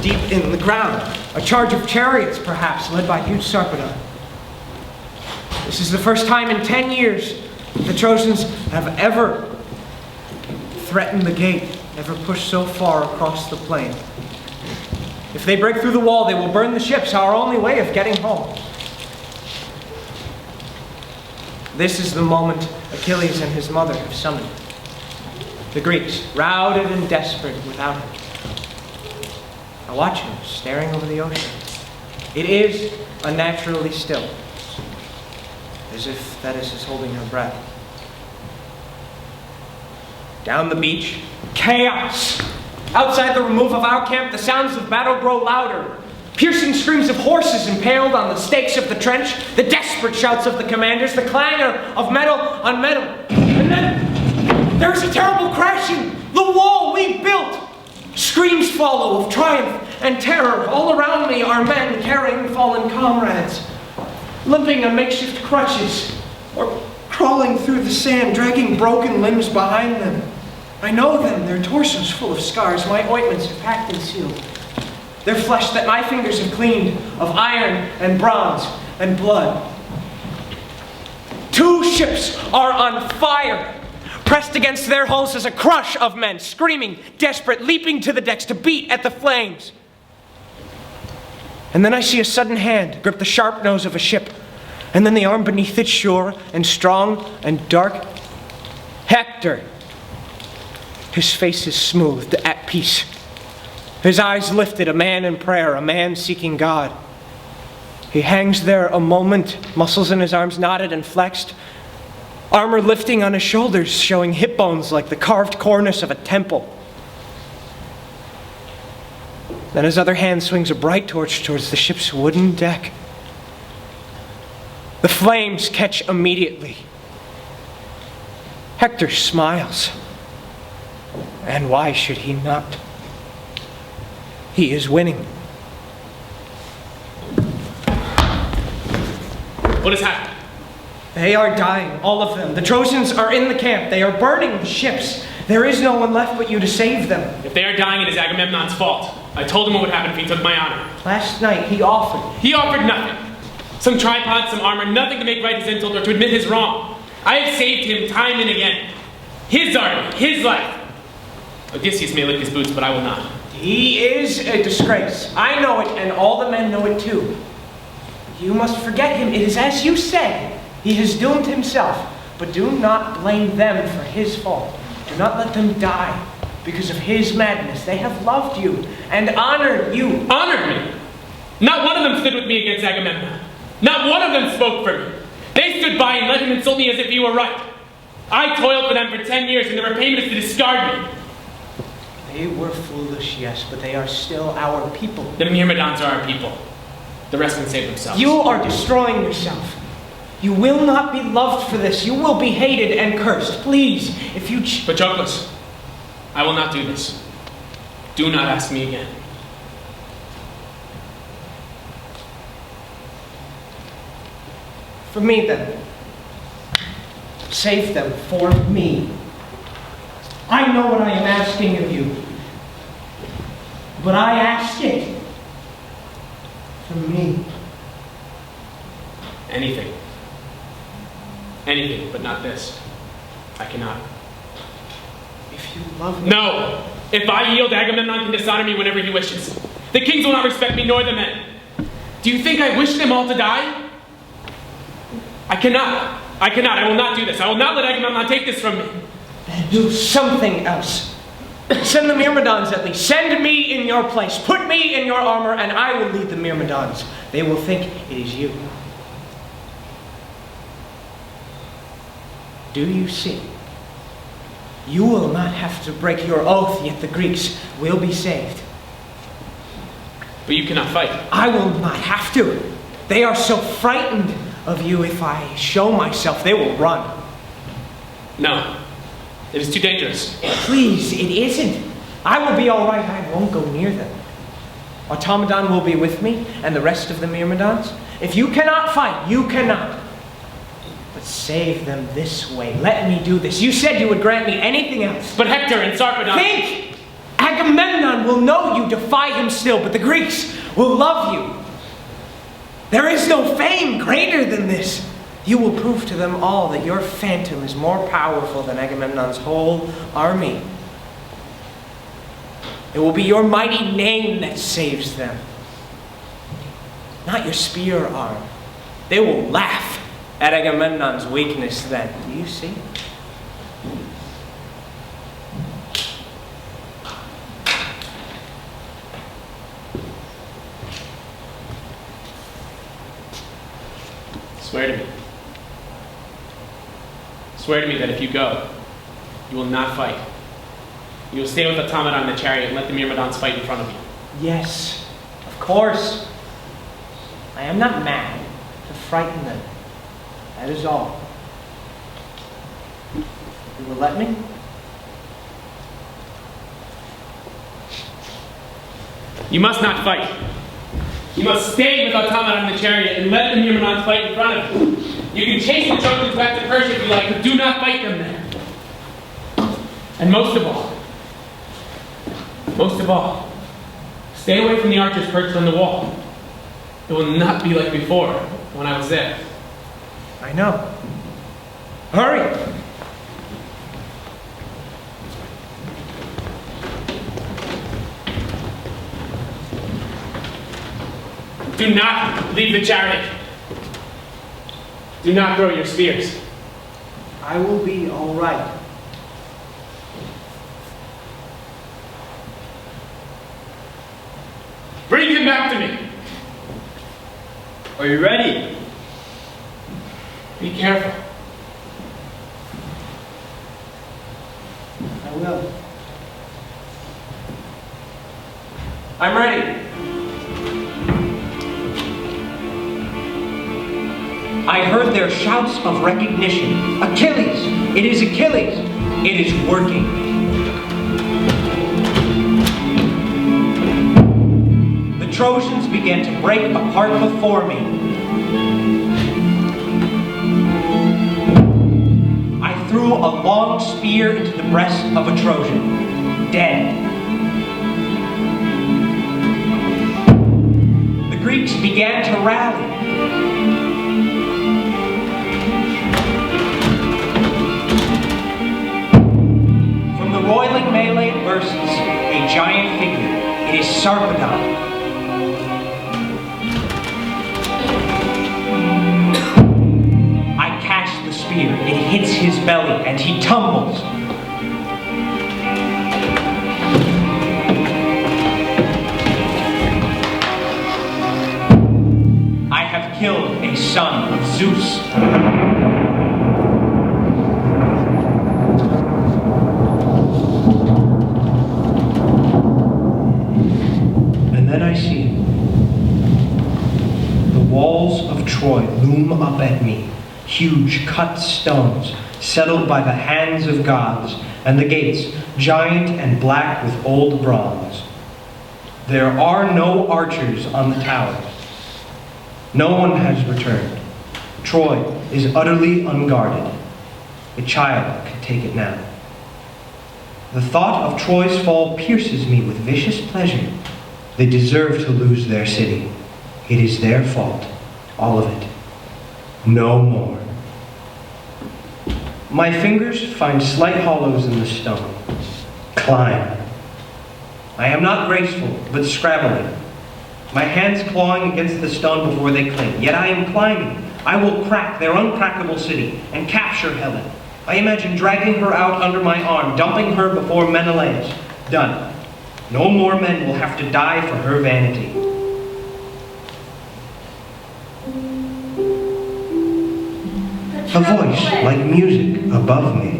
deep in the ground. A charge of chariots, perhaps, led by huge Sarpedon. This is the first time in 10 years the Trojans have ever threatened the gate, ever pushed so far across the plain. If they break through the wall, they will burn the ships, our only way of getting home. This is the moment Achilles and his mother have summoned. The Greeks, routed and desperate without him. Now watch him, staring over the ocean. It is unnaturally still, as if Thetis is holding her breath. Down the beach, chaos. Outside the remove of our camp, the sounds of battle grow louder. Piercing screams of horses impaled on the stakes of the trench, the desperate shouts of the commanders, the clangor of metal on metal. And then there is a terrible crashing. The wall we built. Screams follow of triumph and terror. All around me are men carrying fallen comrades, limping on makeshift crutches, or crawling through the sand, dragging broken limbs behind them. I know them, their torsos full of scars, my ointments are packed and sealed. Their flesh that my fingers have cleaned of iron and bronze and blood. 2 ships are on fire. Pressed against their hulls is a crush of men, screaming, desperate, leaping to the decks to beat at the flames. And then I see a sudden hand grip the sharp nose of a ship, and then the arm beneath it, sure and strong and dark. Hector. His face is smoothed, at peace. His eyes lifted, a man in prayer, a man seeking God. He hangs there a moment, muscles in his arms knotted and flexed, armor lifting on his shoulders, showing hip bones like the carved cornice of a temple. Then his other hand swings a bright torch towards the ship's wooden deck. The flames catch immediately. Hector smiles. And why should he not? He is winning. What has happened? They are dying, all of them. The Trojans are in the camp. They are burning the ships. There is no one left but you to save them. If they are dying, it is Agamemnon's fault. I told him what would happen if he took my honor. Last night he offered. He offered nothing. Some tripod, some armor, nothing to make right his insult or to admit his wrong. I have saved him time and again. His army, his life. Odysseus may lick his boots, but I will not. He is a disgrace. I know it, and all the men know it too. You must forget him. It is as you said. He has doomed himself. But do not blame them for his fault. Do not let them die because of his madness. They have loved you and honored you. Honored me? Not one of them stood with me against Agamemnon. Not one of them spoke for me. They stood by and let him insult me as if he were right. I toiled for them for 10 years, and the repayment is to discard me. They were foolish, yes, but they are still our people. The Myrmidons are our people. The rest can save themselves. You are destroying yourself. You will not be loved for this. You will be hated and cursed. Please, if you... Patroclus, I will not do this. Do not ask me again. For me, then. Save them for me. I know what I am asking of you. But I ask it for me. Anything. Anything, but not this. I cannot. If you love me... No! If I yield, Agamemnon can dishonor me whenever he wishes. The kings will not respect me, nor the men. Do you think I wish them all to die? I cannot. I cannot. I will not do this. I will not let Agamemnon take this from me. Then do something else. Send the Myrmidons at least. Send me in your place. Put me in your armor, and I will lead the Myrmidons. They will think it is you. Do you see? You will not have to break your oath, yet the Greeks will be saved. But you cannot fight. I will not have to. They are so frightened of you. If I show myself, they will run. No. It is too dangerous. Please, it isn't. I will be all right. I won't go near them. Automedon will be with me, and the rest of the Myrmidons. If you cannot fight, you cannot. But save them this way. Let me do this. You said you would grant me anything else. But Hector and Sarpedon... Think! Agamemnon will know you defy him still, but the Greeks will love you. There is no fame greater than this. You will prove to them all that your phantom is more powerful than Agamemnon's whole army. It will be your mighty name that saves them, not your spear arm. They will laugh at Agamemnon's weakness then. Do you see? Swear to me. Swear to me that if you go, you will not fight. You will stay with Automedon in the chariot and let the Myrmidons fight in front of you. Yes, of course. I am not mad to frighten them. That is all. You will let me? You must not fight. You must stay with Automedon in the chariot and let the Myrmidons fight in front of you. You can chase the Trojans back to Persia if you like, but do not fight them there. And most of all, stay away from the archers perched on the wall. It will not be like before when I was there. I know. Hurry! Do not leave the chariot. Do not throw your spears. I will be all right. Bring him back to me. Are you ready? Be careful. I will. I'm ready. I heard their shouts of recognition. Achilles! It is Achilles! It is working. The Trojans began to break apart before me. I threw a long spear into the breast of a Trojan. Dead. The Greeks began to rally. Roiling melee versus a giant figure. It is Sarpedon. I catch the spear. It hits his belly and he tumbles. I have killed a son of Zeus. Troy loom up at me, huge cut stones, settled by the hands of gods, and the gates, giant and black with old bronze. There are no archers on the towers. No one has returned. Troy is utterly unguarded. A child could take it now. The thought of Troy's fall pierces me with vicious pleasure. They deserve to lose their city. It is their fault. All of it. No more. My fingers find slight hollows in the stone. Climb. I am not graceful, but scrabbling. My hands clawing against the stone before they cling. Yet I am climbing. I will crack their uncrackable city and capture Helen. I imagine dragging her out under my arm, dumping her before Menelaus. Done. No more men will have to die for her vanity. A voice like music above me.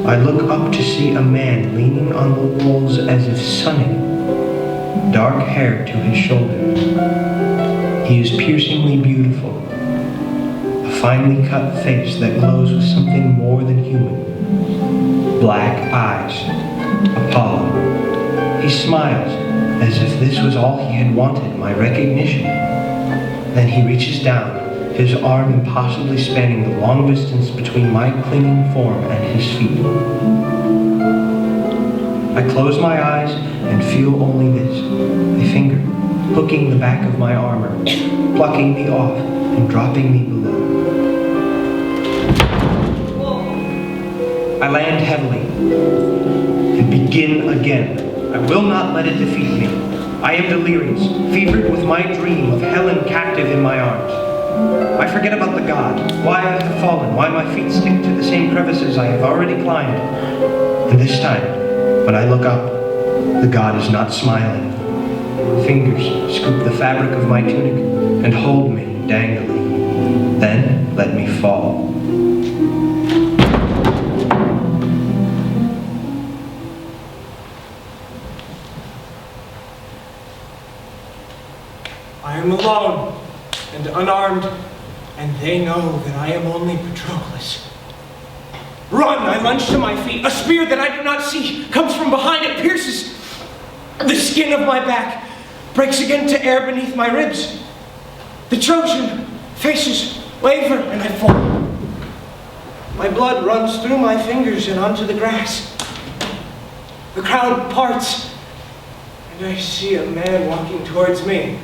I look up to see a man leaning on the walls as if sunning, dark hair to his shoulder. He is piercingly beautiful, a finely cut face that glows with something more than human. Black eyes, Apollo. He smiles as if this was all he had wanted, my recognition. Then he reaches down, his arm impossibly spanning the long distance between my clinging form and his feet. I close my eyes and feel only this, a finger hooking the back of my armor, plucking me off and dropping me below. I land heavily and begin again. I will not let it defeat me. I am delirious, fevered with my dream of Helen captive in my arms. I forget about the god, why I have fallen, why my feet stick to the same crevices I have already climbed. And this time, when I look up, the god is not smiling. Fingers scoop the fabric of my tunic and hold me dangling. Then let me fall. I am alone and unarmed, and they know that I am only Patroclus. Run! I lunge to my feet. A spear that I do not see comes from behind. It pierces the skin of my back, breaks again to air beneath my ribs. The Trojan faces waver, and I fall. My blood runs through my fingers and onto the grass. The crowd parts, and I see a man walking towards me.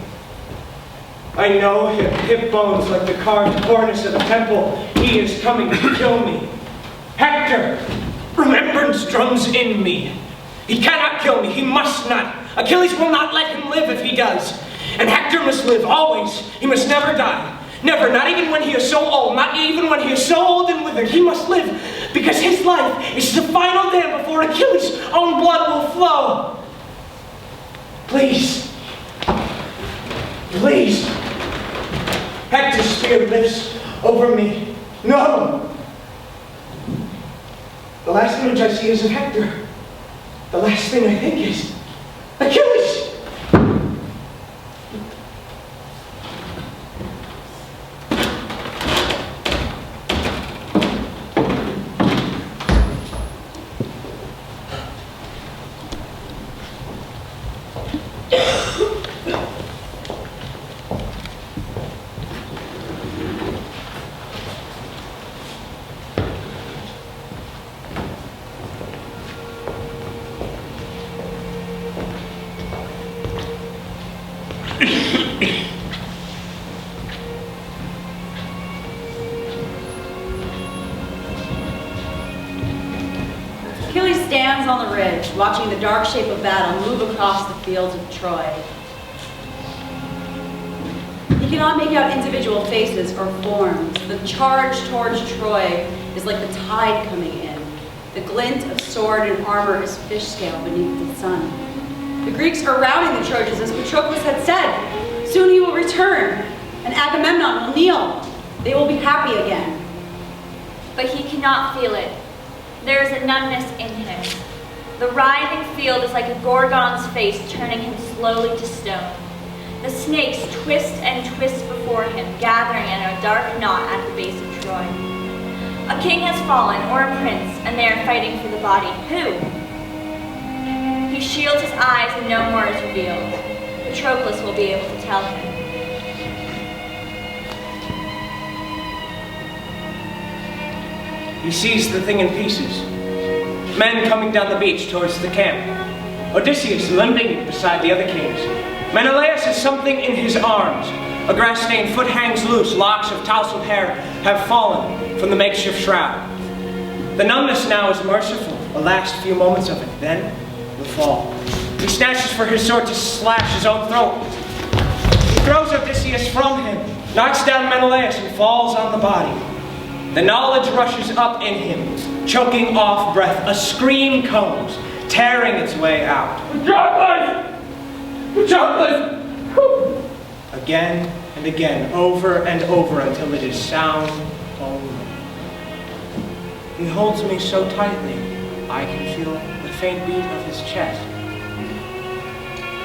I know hip bones like the carved cornice of a temple. He is coming to kill me. Hector! Remembrance drums in me. He cannot kill me. He must not. Achilles will not let him live if he does. And Hector must live always. He must never die. Never, not even when he is so old. Not even when he is so old and withered. He must live because his life is the final dam before Achilles' own blood will flow. Please. Please. Hector's spear lifts over me. No! The last image I see is of Hector. The last thing I think is Achilles! Achilles stands on the ridge, watching the dark shape of battle move across the fields of Troy. He cannot make out individual faces or forms. The charge towards Troy is like the tide coming in. The glint of sword and armor is fish scale beneath the sun. The Greeks are routing the Trojans, as Patroclus had said. Soon he will return, and Agamemnon will kneel. They will be happy again. But he cannot feel it. There is a numbness in him. The writhing field is like a Gorgon's face turning him slowly to stone. The snakes twist and twist before him, gathering in a dark knot at the base of Troy. A king has fallen, or a prince, and they are fighting for the body. Who? He shields his eyes and no more is revealed. Patroclus will be able to tell him. He sees the thing in pieces. Men coming down the beach towards the camp. Odysseus limping beside the other kings. Menelaus has something in his arms. A grass-stained foot hangs loose. Locks of tousled hair have fallen from the makeshift shroud. The numbness now is merciful. The last few moments of it. Then, the fall. He snatches for his sword to slash his own throat. He throws Odysseus from him, knocks down Menelaus, and falls on the body. The knowledge rushes up in him, choking off breath. A scream comes, tearing its way out. Patroclus! Patroclus! Again and again, over and over, until it is sound only. He holds me so tightly, I can feel the faint beat of his chest,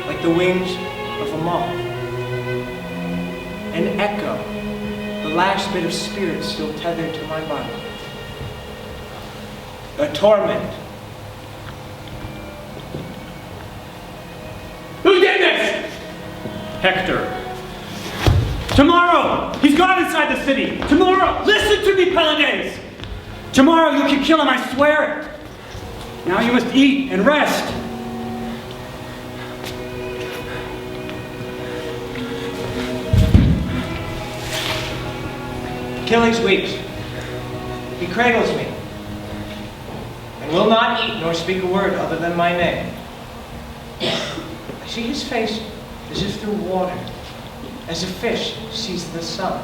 like the wings of a moth. An echo. The last bit of spirit still tethered to my body. A torment. Who did this? Hector. Tomorrow! He's gone inside the city! Tomorrow! Listen to me, Pelides! Tomorrow you can kill him, I swear it! Now you must eat and rest. Achilles weeps. He cradles me, and will not eat nor speak a word other than my name. I see his face as if through water, as a fish sees the sun.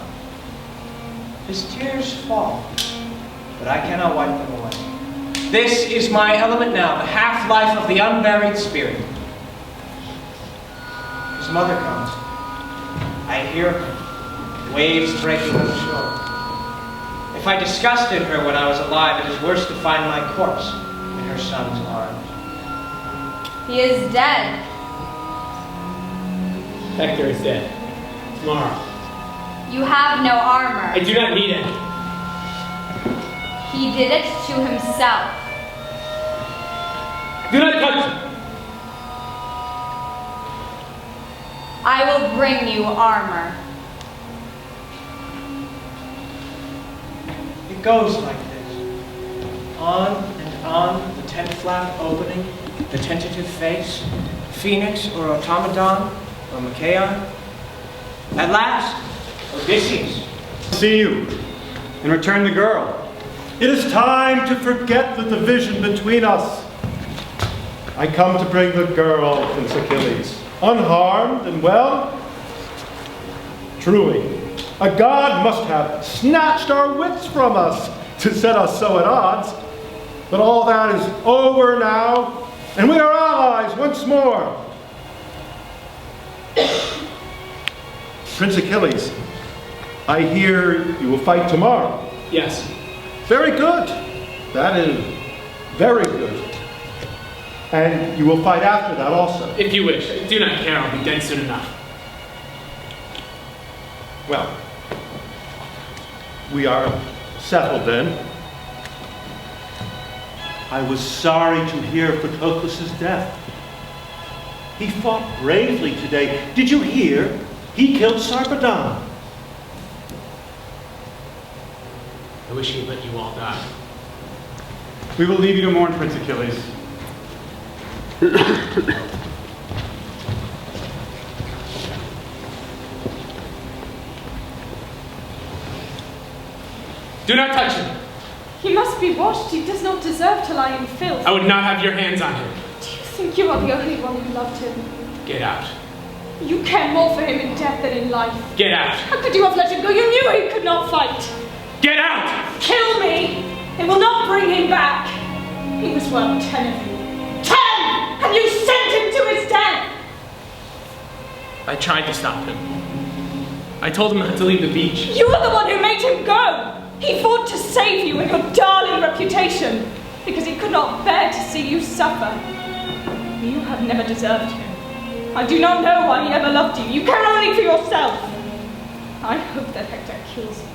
His tears fall, but I cannot wipe them away. This is my element now, the half-life of the unburied spirit. His mother comes. I hear her, waves breaking on the shore. If I disgusted her when I was alive, it is worse to find my corpse in her son's arms. He is dead. Hector is dead. Tomorrow. You have no armor. I do not need it. He did it to himself. Do not touch it. I will bring you armor. It goes like this. On and on, the tent flap opening, the tentative face, phoenix or automaton or Machaon. At last, Odysseus. See you and return the girl. It is time to forget the division between us. I come to bring the girl, Prince Achilles, unharmed and well. Truly, a god must have snatched our wits from us to set us so at odds. But all that is over now, and we are allies once more. Prince Achilles, I hear you will fight tomorrow. Yes. Very good. That is very good. And you will fight after that also. If you wish. I do not care. I'll be dead soon enough. Well, we are settled then. I was sorry to hear of Patroclus' death. He fought bravely today. Did you hear? He killed Sarpedon. I wish he'd let you all die. We will leave you to mourn, Prince Achilles. Do not touch him. He must be washed. He does not deserve to lie in filth. I would not have your hands on him. Do you think you are the only one who loved him? Get out. You care more for him in death than in life. Get out. How could you have let him go? You knew he could not fight. Get out! Kill me. It will not bring him back. He was worth 10 of you. 10! And you sent him to his death! I tried to stop him. I told him not to leave the beach. You are the one who made him go. He fought to save you and your darling reputation because he could not bear to see you suffer. You have never deserved him. I do not know why he ever loved you. You care only for yourself. I hope that Hector kills you.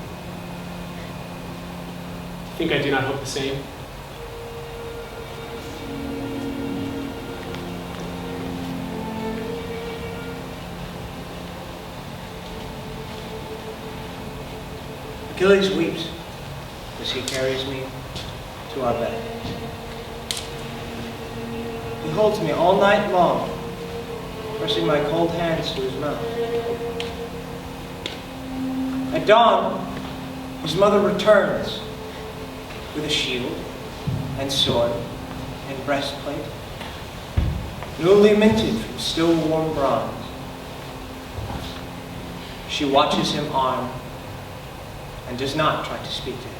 Think I do not hope the same? Achilles weeps as he carries me to our bed. He holds me all night long, pressing my cold hands to his mouth. At dawn, his mother returns with a shield and sword and breastplate, newly minted from still warm bronze. She watches him armed and does not try to speak to him.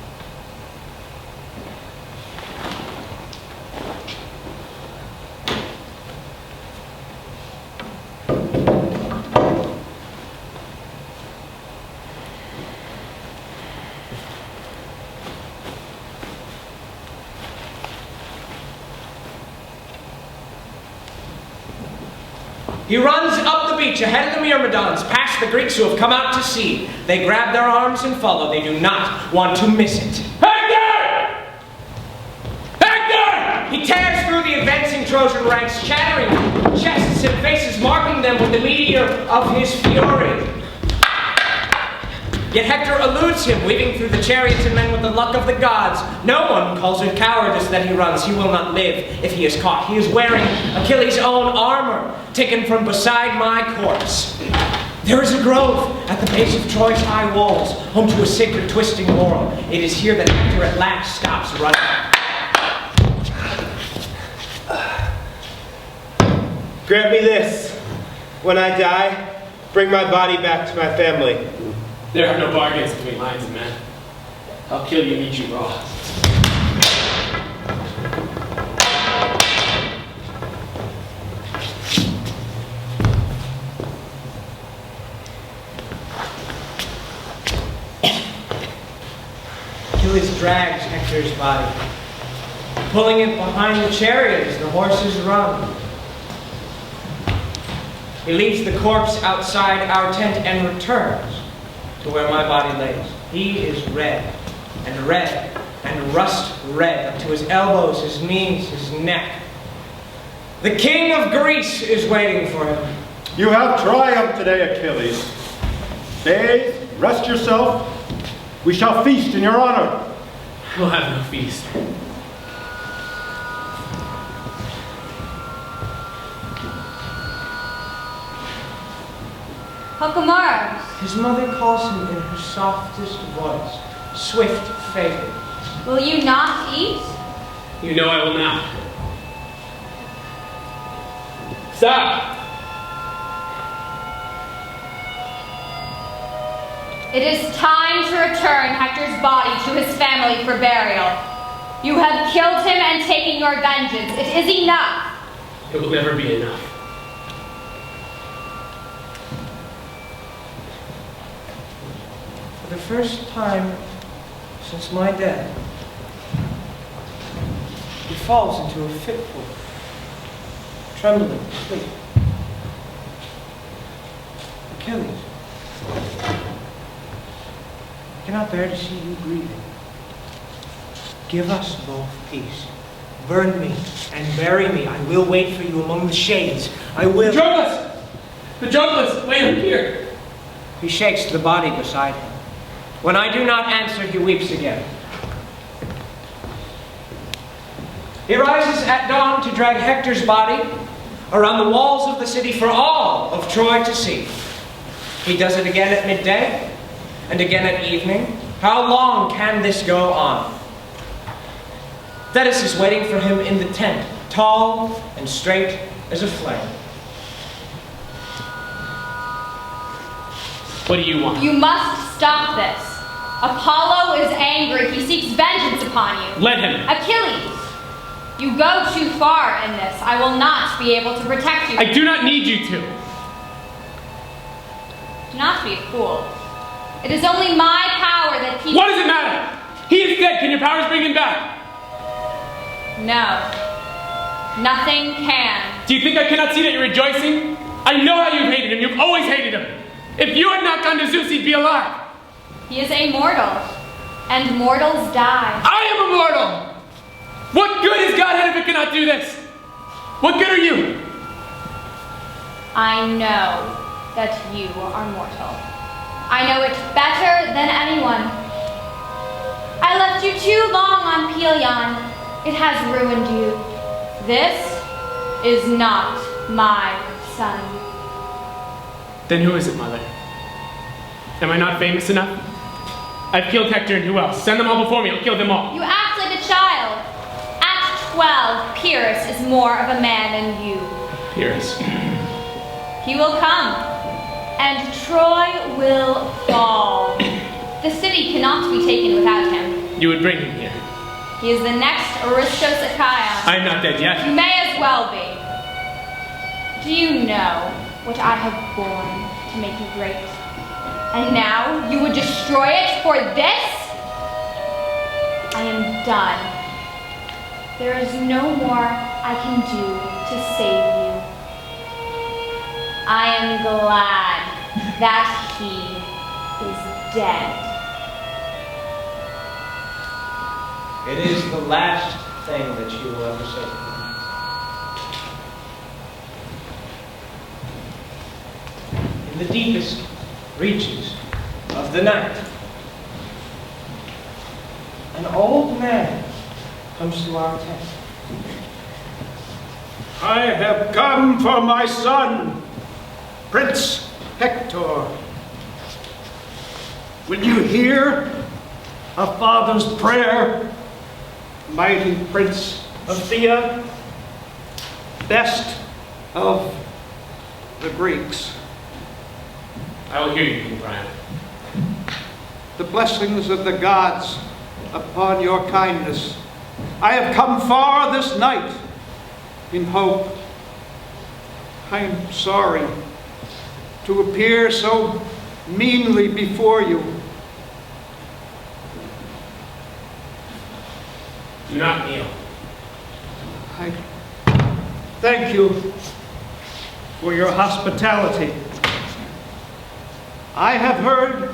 He runs up the beach ahead of the Myrmidons, past the Greeks who have come out to sea. They grab their arms and follow. They do not want to miss it. Hector! Hector! He tears through the advancing Trojan ranks, shattering chests and faces, marking them with the meteor of his fury. Yet Hector eludes him, weaving through the chariots and men with the luck of the gods. No one calls it cowardice that he runs. He will not live if he is caught. He is wearing Achilles' own armor, taken from beside my corpse. There is a grove at the base of Troy's high walls, home to a sacred twisting laurel. It is here that Hector at last stops running. Grant me this. When I die, bring my body back to my family. There are no bargains between lions and men. I'll kill you and eat you raw. Achilles drags Hector's body, pulling it behind the chariot as the horses run. He leaves the corpse outside our tent and returns to where my body lays. He is red and rust red up to his elbows, his knees, his neck. The king of Greece is waiting for him. You have triumphed today, Achilles. Bathe, rest yourself. We shall feast in your honor. We'll have no feast. Hokomara, His mother calls him in her softest voice, swift favored. will you not eat? You know I will not. Stop! It is time to return Hector's body to his family for burial. You have killed him and taken your vengeance. It is enough. It will never be enough. For the first time since my death, he falls into a fitful, trembling sleep. Achilles, I cannot bear to see you grieving. Give us both peace. Burn me and bury me. I will wait for you among the shades. I will. Patroclus, wait up here. He shakes the body beside him. When I do not answer, he weeps again. He rises at dawn to drag Hector's body around the walls of the city for all of Troy to see. He does it again at midday and again at evening. How long can this go on? Thetis is waiting for him in the tent, tall and straight as a flame. What do you want? You must stop this. Apollo is angry. He seeks vengeance upon you. Let him. Achilles, you go too far in this. I will not be able to protect you. I do not need you to. Do not be a fool. It is only my power that keeps... What does it matter? He is dead. Can your powers bring him back? No. Nothing can. Do you think I cannot see that you're rejoicing? I know how you've hated him. You've always hated him. If you had not gone to Zeus, he'd be alive. He is a mortal, and mortals die. I am immortal. What good is Godhead if it cannot do this? What good are you? I know that you are mortal. I know it better than anyone. I left you too long on Pelion. It has ruined you. This is not my son. Then who is it, Mother? Am I not famous enough? I've killed Hector and who else? Send them all before me. I'll kill them all. You act like a child. At 12, Pyrrhus is more of a man than you. Pyrrhus. He will come, and Troy will fall. The city cannot be taken without him. You would bring him here. He is the next Aristos Achaia. I am not dead yet. You may as well be. Do you know what I have borne to make you great? And now you would destroy it for this? I am done. There is no more I can do to save you. I am glad that he is dead. It is the last thing that you will ever say to me. In the deepest reaches of the night, an old man comes to our tent. I have come for my son, Prince Hector. Hector, will you hear a father's prayer, mighty Prince of Thea, best of the Greeks? I will hear you, King Priam. The blessings of the gods upon your kindness. I have come far this night in hope. I am sorry to appear so meanly before you. Do not kneel. I thank you for your hospitality. I have heard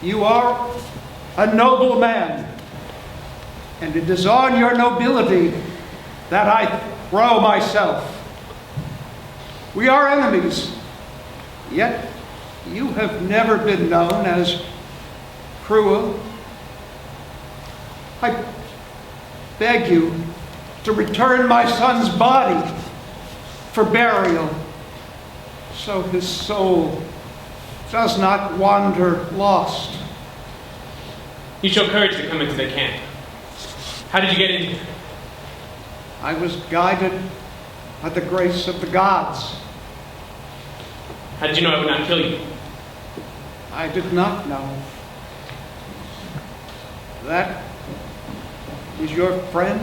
you are a noble man, and it is on your nobility that I throw myself. We are enemies, yet you have never been known as cruel. I beg you to return my son's body for burial, so his soul does not wander lost. You showed courage to come into the camp. How did you get in here? I was guided by the grace of the gods. How did you know I would not kill you? I did not know. That is your friend?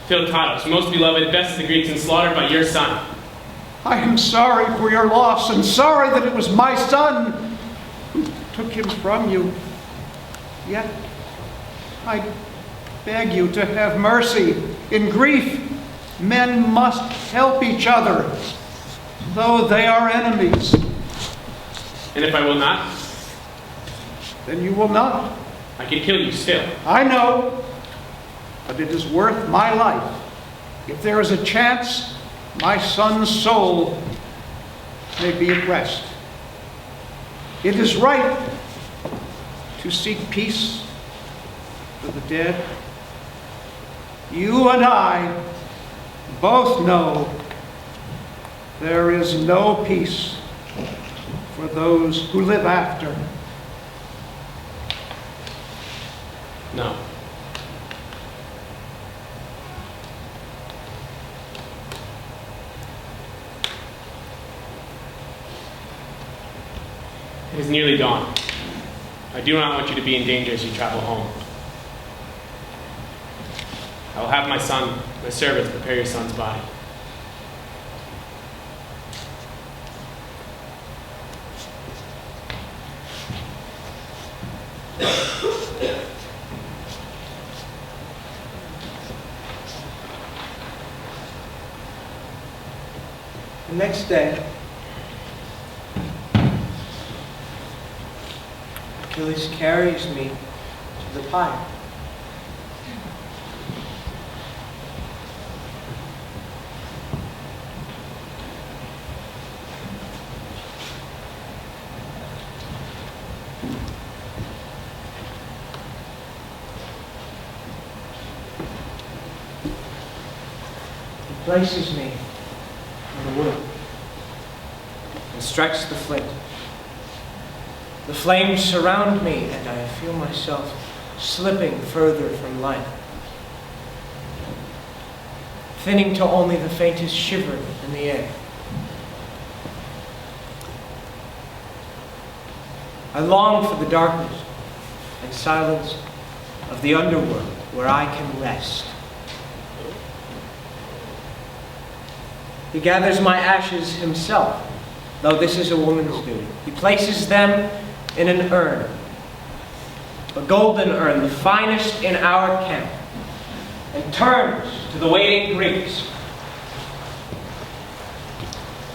Philotatos, most beloved, best of the Greeks, and slaughtered by your son. I am sorry for your loss, and sorry that it was my son who took him from you. Yet, I beg you to have mercy. In grief, men must help each other, though they are enemies. And if I will not? Then you will not. I could kill you still. I know, but it is worth my life. If there is a chance, my son's soul may be at rest. It is right to seek peace for the dead. You and I both know there is no peace for those who live after. No. It is nearly dawn. I do not want you to be in danger as you travel home. I will have my servants prepare your son's body. The next day, Achilles carries me to the pyre. He places me on the wood and strikes the flint. The flames surround me, and I feel myself slipping further from life, thinning to only the faintest shiver in the air. I long for the darkness and silence of the underworld where I can rest. He gathers my ashes himself, though this is a woman's duty. He places them in an urn, a golden urn, the finest in our camp, and turns to the waiting Greeks.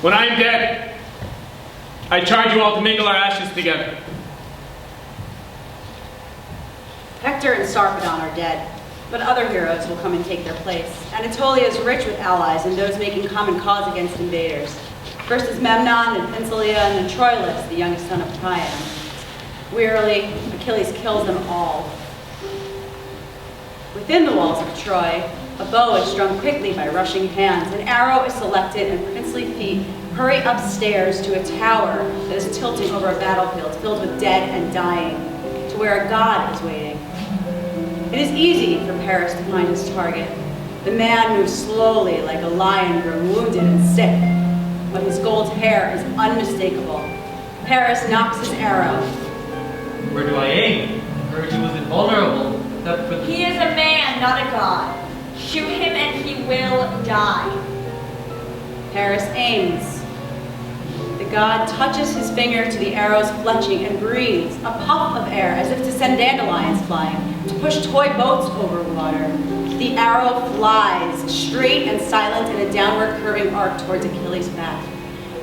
When I am dead, I charge you all to mingle our ashes together. Hector and Sarpedon are dead, but other heroes will come and take their place. Anatolia is rich with allies and those making common cause against invaders. First is Memnon and Penthelia and then Troilus, the youngest son of Priam. Wearily, Achilles kills them all. Within the walls of Troy, a bow is strung quickly by rushing hands. An arrow is selected and princely feet Hurry upstairs to a tower that is tilting over a battlefield filled with dead and dying, to where a god is waiting. It is easy for Paris to find his target. The man moves slowly like a lion grown wounded and sick, but his gold hair is unmistakable. Paris knocks his arrow. Where do I aim? Heard he was invulnerable. He is a man, not a god. Shoot him and he will die. Paris aims. The god touches his finger to the arrow's fletching and breathes a puff of air as if to send dandelions flying, to push toy boats over water. The arrow flies, straight and silent in a downward curving arc towards Achilles' back.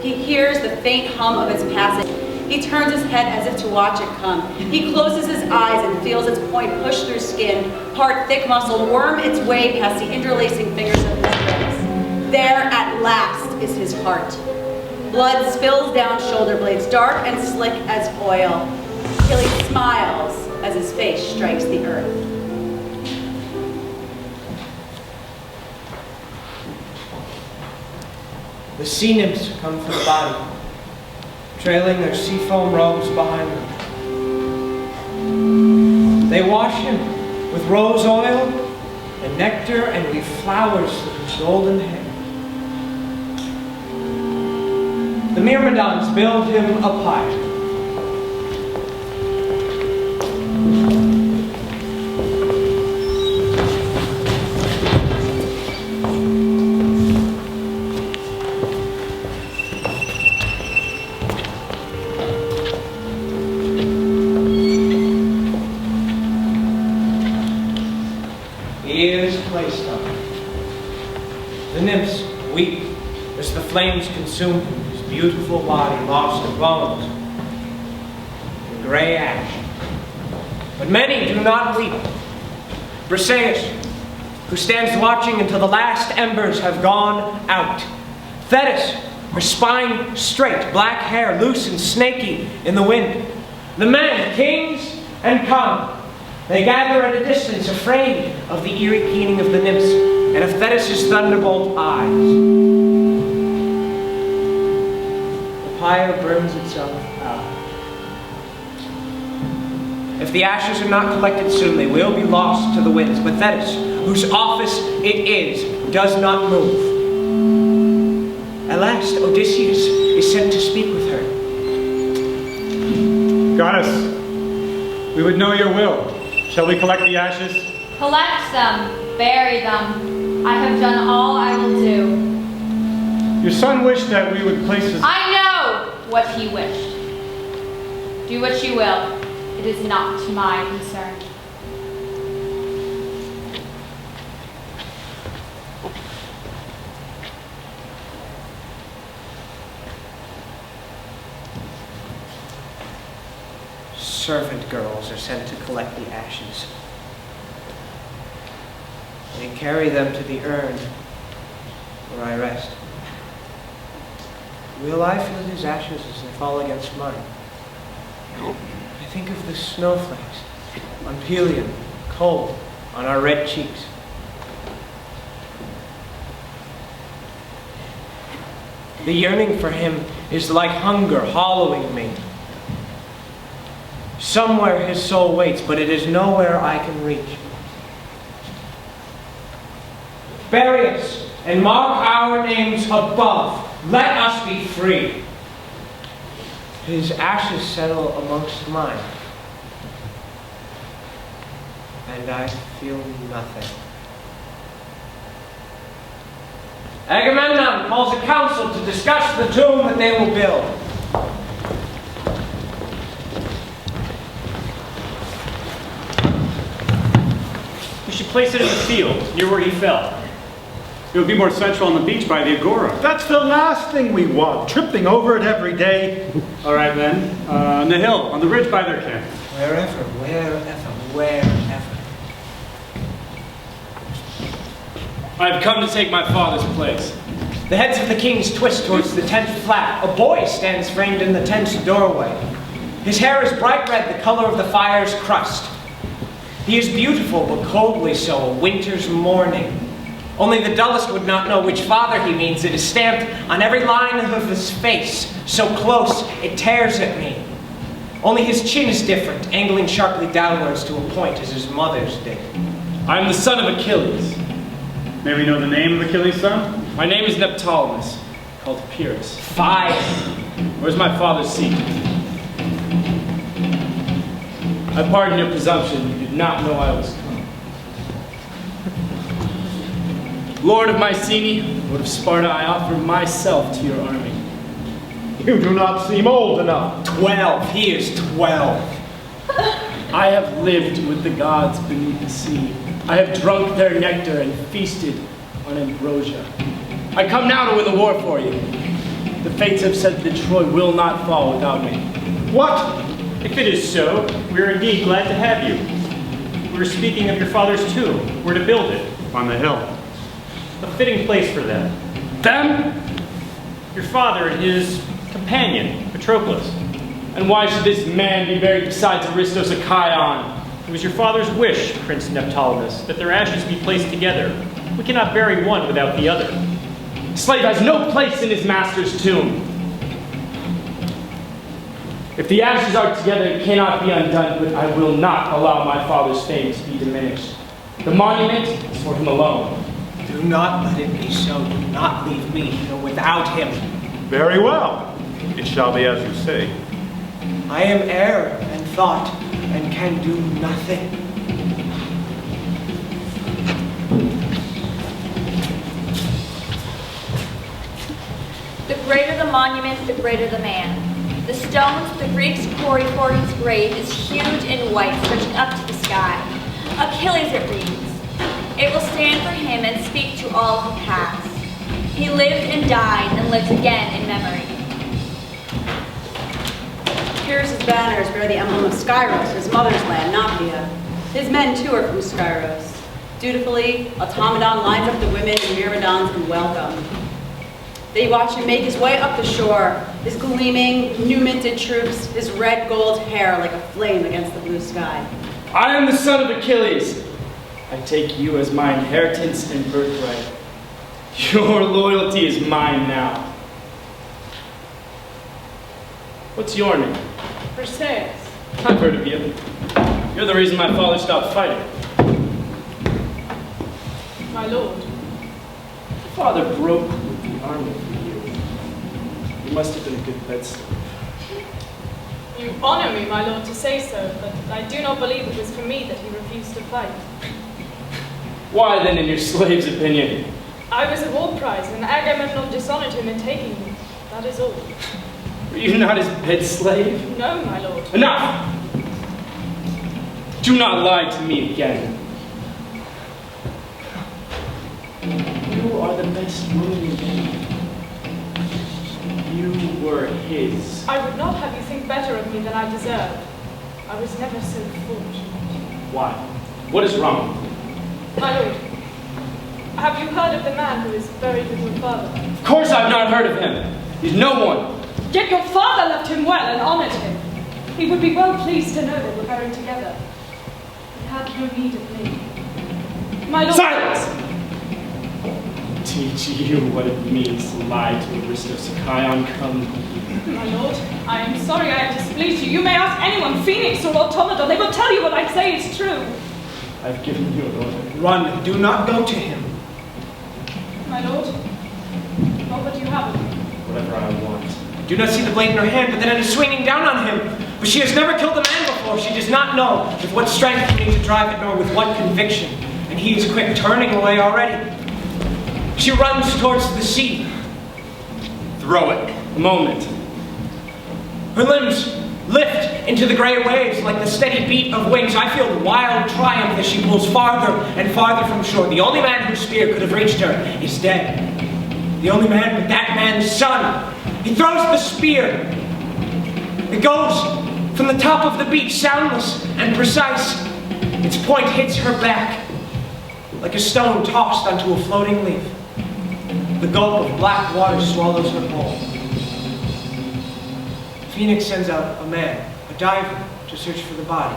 He hears the faint hum of its passage. He turns his head as if to watch it come. He closes his eyes and feels its point push through skin, part thick muscle, worm its way past the interlacing fingers of his ribs. There at last is his heart. Blood spills down shoulder blades, dark and slick as oil. Achilles smiles as his face strikes the earth. The sea nymphs come for the body, trailing their seafoam robes behind them. They wash him with rose oil and nectar and weave flowers through his golden hair. The Myrmidons build him a pyre. He is placed on it. The nymphs weep as the flames consume him, his beautiful body lost to bones and gray ash. But many do not weep. Briseis, who stands watching until the last embers have gone out. Thetis, her spine straight, black hair loose and snaky in the wind. The men, kings, and come. They gather at a distance, afraid of the eerie keening of the nymphs and of Thetis' thunderbolt eyes. The pyre burns itself out. If the ashes are not collected soon, they will be lost to the winds. But Thetis, whose office it is, does not move. At last, Odysseus is sent to speak with her. Goddess, we would know your will. Shall we collect the ashes? Collect them, bury them. I have done all I will do. Your son wished that we would place his... I know what he wished. Do what you will. It is not my concern. Servant girls are sent to collect the ashes. They carry them to the urn where I rest. Will I feel his ashes as they fall against mine? I think of the snowflakes on Pelion, cold on our red cheeks. The yearning for him is like hunger hollowing me. Somewhere his soul waits, but it is nowhere I can reach. Bury us and mark our names above. Let us be free. His ashes settle amongst mine, and I feel nothing. Agamemnon calls a council to discuss the tomb that they will build. We should place it in the field, near where he fell. It would be more central on the beach by the agora. That's the last thing we want, tripping over it every day. All right then, on the hill, on the ridge by their camp. Wherever. I've come to take my father's place. The heads of the kings twist towards the tent flap. A boy stands framed in the tent's doorway. His hair is bright red, the color of the fire's crust. He is beautiful, but coldly so, a winter's morning. Only the dullest would not know which father he means. It is stamped on every line of his face, so close it tears at me. Only his chin is different, angling sharply downwards to a point as his mother's did. I am the son of Achilles. May we know the name of Achilles' son? My name is Neoptolemus, called Pyrrhus. 5. Where's my father's seat? I pardon your presumption. You did not know I was coming. Lord of Mycenae, Lord of Sparta, I offer myself to your army. You do not seem old enough. 12. He is 12. I have lived with the gods beneath the sea. I have drunk their nectar and feasted on ambrosia. I come now to win the war for you. The fates have said that Troy will not fall without me. What? If it is so, we are indeed glad to have you. We were speaking of your father's tomb. Where to build it? On the hill. A fitting place for them. Them? Your father and his companion, Patroclus. And why should this man be buried beside Aristos of Chion? It was your father's wish, Prince Neoptolemus, that their ashes be placed together. We cannot bury one without the other. Slave has no place in his master's tomb. If the ashes are together, it cannot be undone, but I will not allow my father's fame to be diminished. The monument is for him alone. Do not let it be so. Do not leave me here without him. Very well. It shall be as you say. I am air and thought and can do nothing. The greater the monument, the greater the man. The stones the Greeks quarry for his grave is huge and white, stretching up to the sky. Achilles it reads. It will stand for him and speak to all who pass. He lived and died and lives again in memory. Pyrrhus' banners bear the emblem of Skyros, his mother's land, not Via. His men too are from Skyros. Dutifully, Automedon lines up the women and Myrmidons in welcome. They watch him make his way up the shore, his gleaming, new-minted troops, his red gold hair like a flame against the blue sky. I am the son of Achilles. I take you as my inheritance and birthright. Your loyalty is mine now. What's your name? Perseus. I've heard of you. You're the reason my father stopped fighting. My lord. Your father broke with the army for you. You must have been a good bed slave. You honor me, my lord, to say so, but I do not believe it was for me that he refused to fight. Why then, in your slave's opinion? I was a war prize, and Agamemnon dishonored him in taking me. That is all. Were you not his bed slave? No, my lord. Enough! Do not lie to me again. You are the best woman in Italy. You were his. I would not have you think better of me than I deserve. I was never so fortunate. Why? What is wrong? My lord, have you heard of the man who is buried with your father? Of course I've not heard of him. He's no one. Yet your father loved him well and honored him. He would be well pleased to know they were buried together. He had no need of me. My lord— Silence! Teach you what it means to lie to Aristos of Chion. Come. My lord, I am sorry I have displeased you. You may ask anyone, Phoenix or Automedon. They will tell you what I say is true. I've given you an order. Run. Do not go to him. My lord, what would you have of me? Whatever I want. Do not see the blade in her hand, but then it is swinging down on him. But she has never killed a man before. She does not know with what strength he needs to drive it, nor with what conviction. And he is quick, turning away already. She runs towards the sea. Throw it. A moment. Her limbs lift into the gray waves like the steady beat of wings. I feel wild triumph as she pulls farther and farther from shore. The only man whose spear could have reached her is dead. The only man but that man's son. He throws the spear. It goes from the top of the beach, soundless and precise. Its point hits her back like a stone tossed onto a floating leaf. The gulp of black water swallows her whole. Phoenix sends out a man, a diver, to search for the body.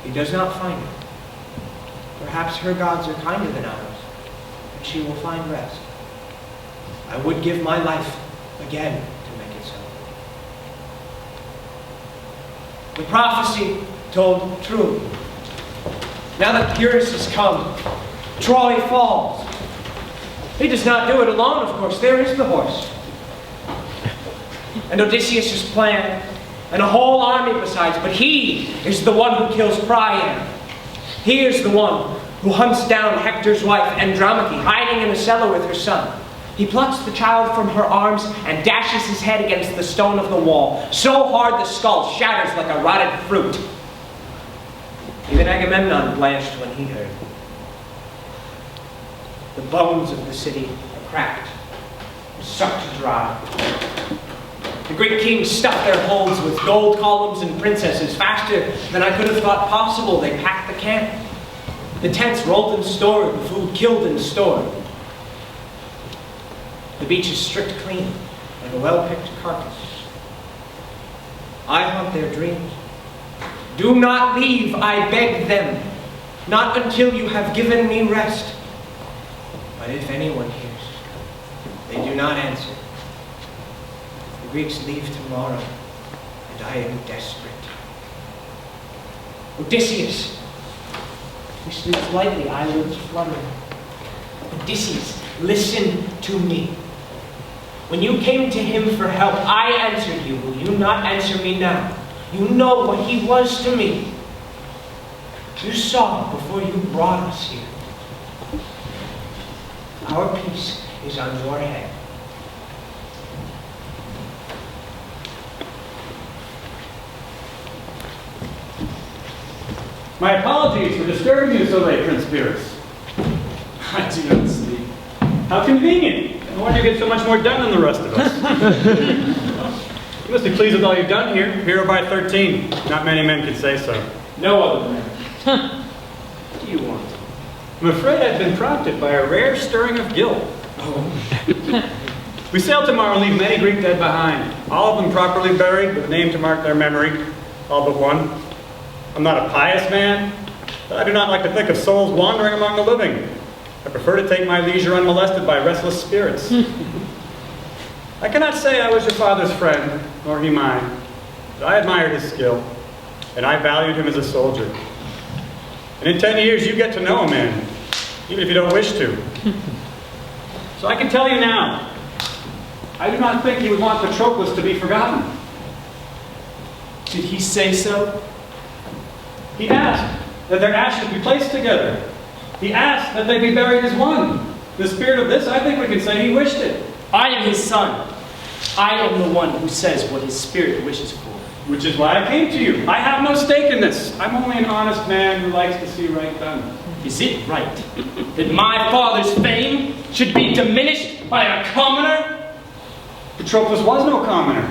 He does not find it. Perhaps her gods are kinder than ours. she will find rest. I would give my life again to make it so. The prophecy told true. Now that Eurus has come, Troy falls. He does not do it alone, of course. There is the horse. And Odysseus' plan, and a whole army besides, but he is the one who kills Priam. He is the one who hunts down Hector's wife, Andromache, hiding in a cellar with her son. He plucks the child from her arms and dashes his head against the stone of the wall, so hard the skull shatters like a rotted fruit. Even Agamemnon blanched when he heard. The bones of the city are cracked, sucked dry. The Greek kings stuffed their holds with gold columns and princesses. Faster than I could have thought possible, they packed the camp. The tents rolled and stored, the food killed and stored. The beach is stripped clean, like a well-picked carcass. I haunt their dreams. Do not leave, I beg them, not until you have given me rest. But if anyone hears, they do not answer. The Greeks leave tomorrow, and I am desperate. Odysseus! He sleeps lightly, eyelids fluttering. Odysseus, listen to me. When you came to him for help, I answered you. Will you not answer me now? You know what he was to me. You saw before you brought us here. Our peace is on your head. My apologies for disturbing you so late, Prince Pyrrhus. I do not sleep. How convenient. No wonder you get so much more done than the rest of us. You must be pleased with all you've done here. Hero by 13. Not many men can say so. No other man. What do you want? I'm afraid I've been prompted by a rare stirring of guilt. We sail tomorrow and leave many Greek dead behind. All of them properly buried with a name to mark their memory. All but one. I'm not a pious man, but I do not like to think of souls wandering among the living. I prefer to take my leisure unmolested by restless spirits. I cannot say I was your father's friend, nor he mine, but I admired his skill, and I valued him as a soldier. And in 10 years, you get to know a man, even if you don't wish to. So I can tell you now, I do not think he would want Patroclus to be forgotten. Did he say so? He asked that their ashes be placed together. He asked that they be buried as one. In the spirit of this, I think we can say he wished it. I am his son. I am the one who says what his spirit wishes for. Which is why I came to you. I have no stake in this. I'm only an honest man who likes to see right done. Is it right that my father's fame should be diminished by a commoner? Patroclus was no commoner.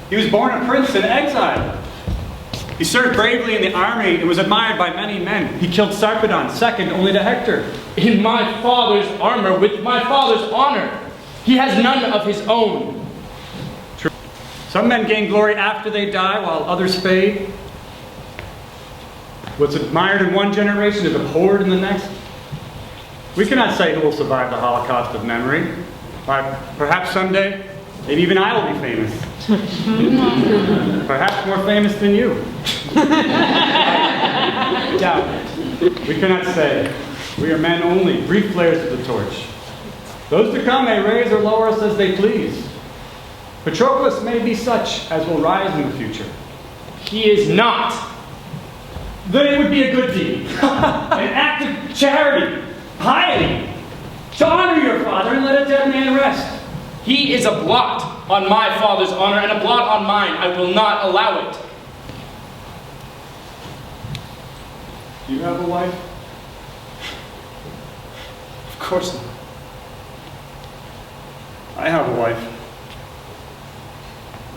He was born a prince in exile. He served bravely in the army and was admired by many men. He killed Sarpedon, second only to Hector. In my father's armor, with my father's honor. He has none of his own. True. Some men gain glory after they die, while others fade. What's admired in one generation is abhorred in the next. We cannot say who will survive the Holocaust of memory. Perhaps someday, maybe even I will be famous. Perhaps more famous than you. Doubt it. We cannot say. We are men only, brief flares of the torch. Those to come may raise or lower us as they please. Patroclus may be such as will rise in the future. He is not. Then it would be a good deed. An act of charity, piety, to honor your father and let a dead man rest. He is a blot on my father's honor and a blot on mine. I will not allow it. Do you have a wife? Of course not. I have a wife.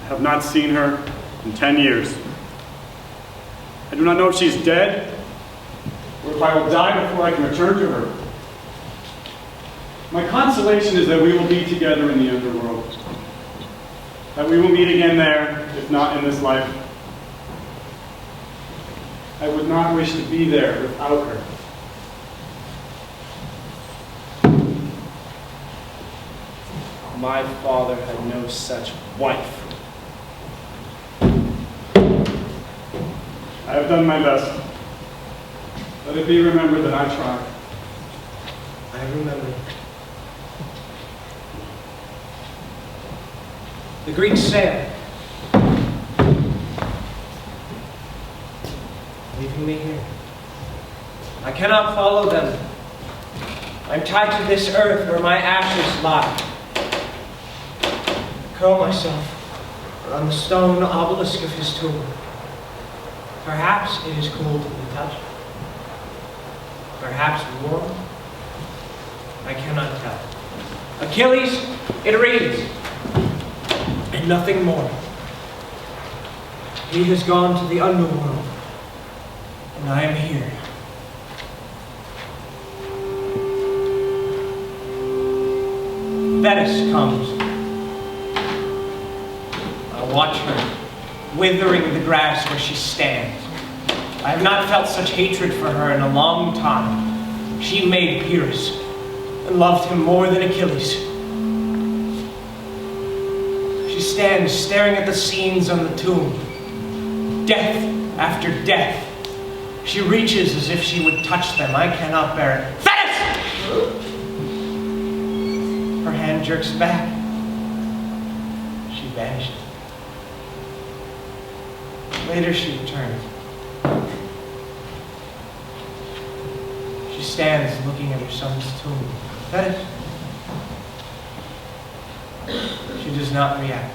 I have not seen her in 10 years. I do not know if she's dead or if I will die before I can return to her. My consolation is that we will be together in the underworld. That we will meet again there, if not in this life. I would not wish to be there without her. my father had no such wife. I have done my best. Let it be remembered that I tried. I remember. The Greeks sailed, leaving me here. I cannot follow them. I'm tied to this earth where my ashes lie. Curl myself on the stone obelisk of his tomb. Perhaps it is cool to the touch. Perhaps warm. I cannot tell. Achilles, it reads, and nothing more. He has gone to the underworld, and I am here. Thetis comes. I watch her, withering the grass where she stands. I have not felt such hatred for her in a long time. She made Pyrrhus, and loved him more than Achilles. She stands staring at the scenes on the tomb. Death after death. She reaches as if she would touch them. I cannot bear it. Thetis! Her hand jerks back. She vanishes. Later she returns. She stands looking at her son's tomb. Thetis. She does not react.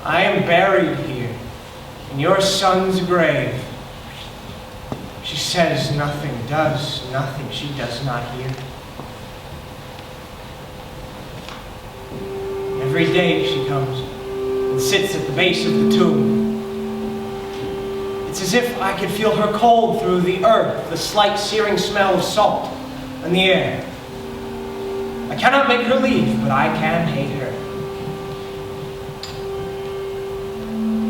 I am buried here, in your son's grave. She says nothing, does nothing. She does not hear. Every day she comes and sits at the base of the tomb. It's as if I could feel her cold through the earth, the slight searing smell of salt in the air. I cannot make her leave, but I can hate her.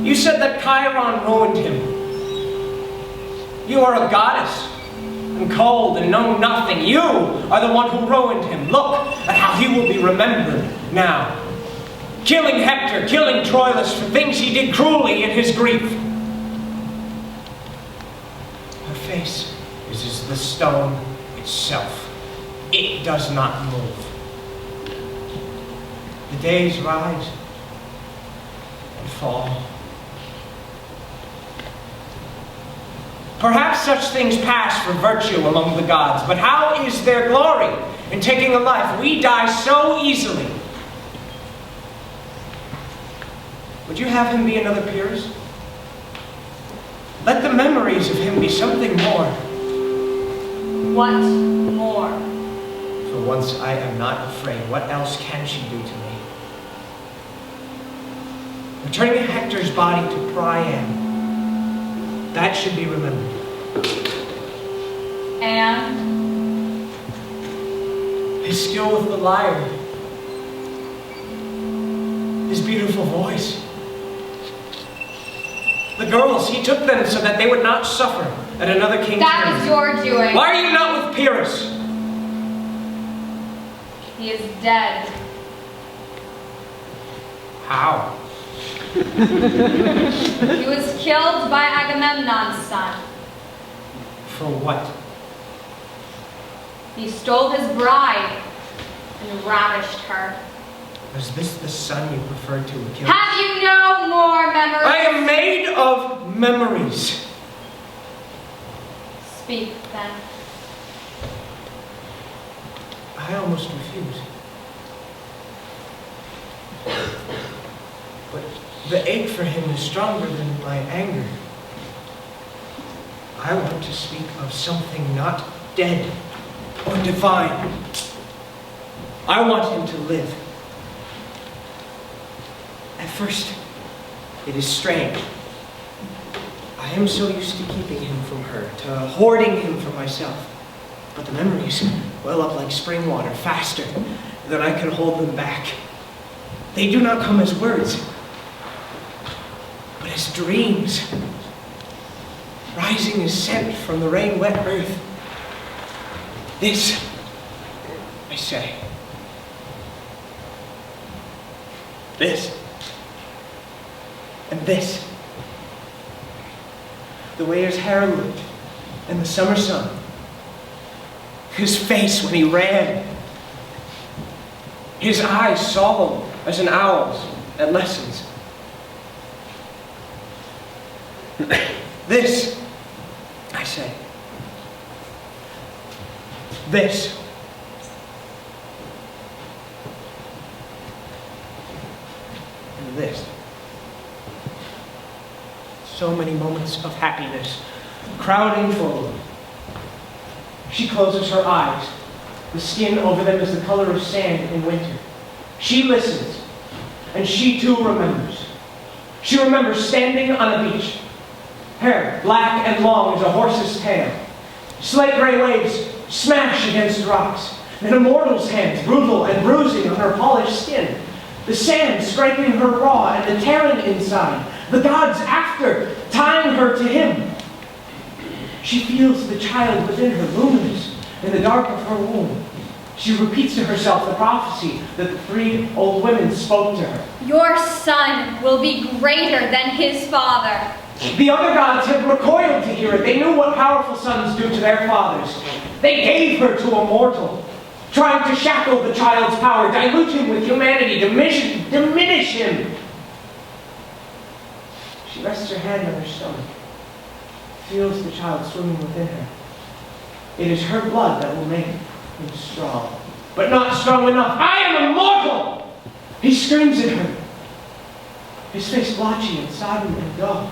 You said that Chiron ruined him. You are a goddess, and cold, and know nothing. You are the one who ruined him. Look at how he will be remembered now. Killing Hector, killing Troilus for things he did cruelly in his grief. Her face is as the stone itself. It does not move. The days rise and fall. Perhaps such things pass for virtue among the gods, but how is there glory in taking a life? We die so easily. Would you have him be another Pyrrhus? Let the memories of him be something more. What more? For once I am not afraid. What else can she do to me? Returning Hector's body to Priam. That should be remembered. And? His skill with the lyre. His beautiful voice. The girls, he took them so that they would not suffer at another king's That hands. was your doing. Why are you not with Pyrrhus? He is dead. How? He was killed by Agamemnon's son. For what? He stole his bride and ravished her. Was this the son you preferred to Achilles? Have you no more memories? I am made of memories. Speak, then. I almost refuse. But the ache for him is stronger than my anger. I want to speak of something not dead or divine. I want him to live. At first, it is strange. I am so used to keeping him from her, to hoarding him for myself. But the memories well up like spring water, faster than I can hold them back. They do not come as words, but as dreams, rising as scent from the rain-wet earth. This, I say, This. And this. The way his hair looked in the summer sun. His face when he ran. His eyes solemn as an owl's at lessons. This, I say. This. And this. So many moments of happiness crowding forward. She closes her eyes. The skin over them is the color of sand in winter. She listens, and she too remembers. She remembers standing on a beach. Hair black and long as a horse's tail. Slate gray waves smash against rocks. And a mortal's hands, brutal and bruising on her polished skin. The sand scraping her raw and the tearing inside. The gods after, tying her to him. She feels the child within her, luminous in the dark of her womb. She repeats to herself the prophecy that the three old women spoke to her. Your son will be greater than his father. The other gods had recoiled to hear it. They knew what powerful sons do to their fathers. They gave her to a mortal, trying to shackle the child's power, dilute him with humanity, diminish him. She rests her hand on her stomach, feels the child swimming within her. It is her blood that will make him strong, but not strong enough. I am immortal! He screams at her, his face blotchy and sodden and dull.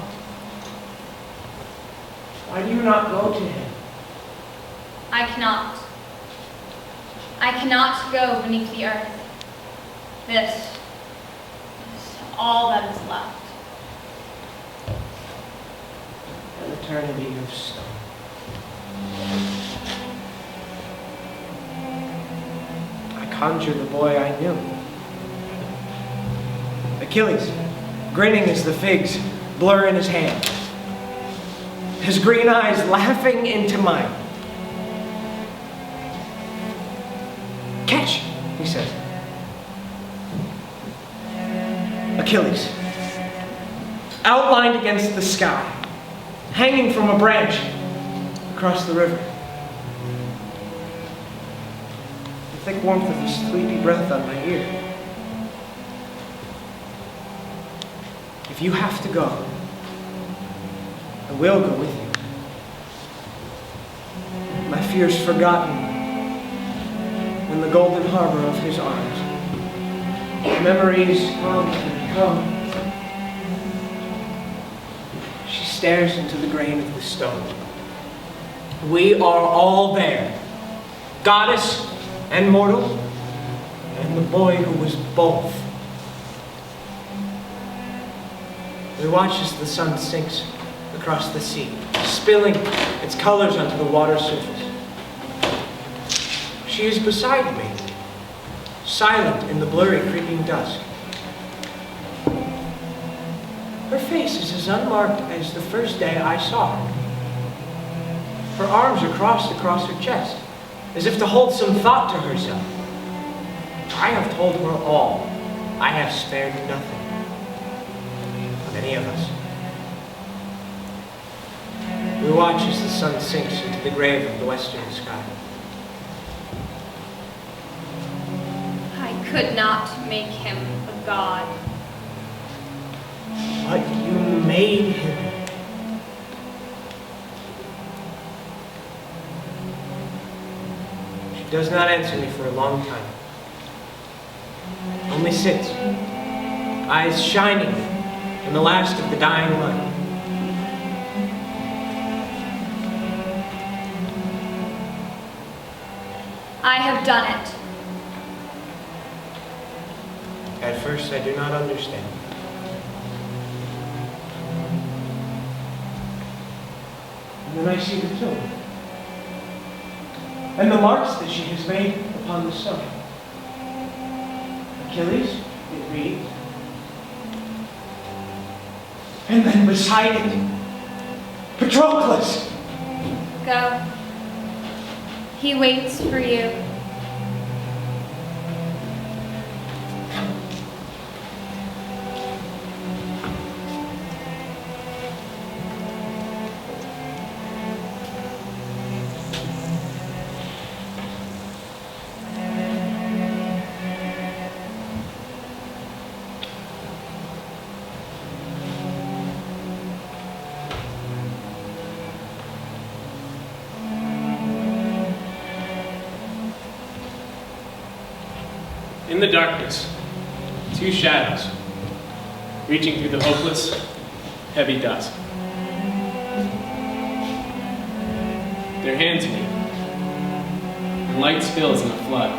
Why do you not go to him? I cannot. I cannot go beneath the earth. This is all that is left. An eternity of stone. I conjure the boy I knew. Achilles, grinning as the figs blur in his hand. His green eyes laughing into mine. Catch, he says. Achilles, outlined against the sky, hanging from a branch across the river. The thick warmth of his sleepy breath on my ear. If you have to go, I will go with you. My fears forgotten in the golden harbor of his arms. Memories come and come. She stares into the grain of the stone. We are all there. Goddess and mortal, and the boy who was both. We watch as the sun sinks across the sea, spilling its colors onto the water surface. She is beside me, silent in the blurry, creeping dusk. Her face is as unmarked as the first day I saw her. Her arms are crossed across her chest, as if to hold some thought to herself. I have told her all. I have spared nothing of any of us. We watch as the sun sinks into the grave of the western sky. I could not make him a god. But you made him. She does not answer me for a long time. Only sits, eyes shining in the last of the dying light. I have done it. At first, I do not understand. And then I see the tomb. And the marks that she has made upon the stone. Achilles, it reads. And then beside it, Patroclus. Go. He waits for you. In the darkness, two shadows, reaching through the hopeless, heavy dusk. Their hands meet, and light spills in a flood.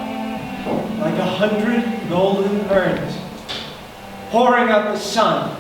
Like 100 golden urns, pouring out the sun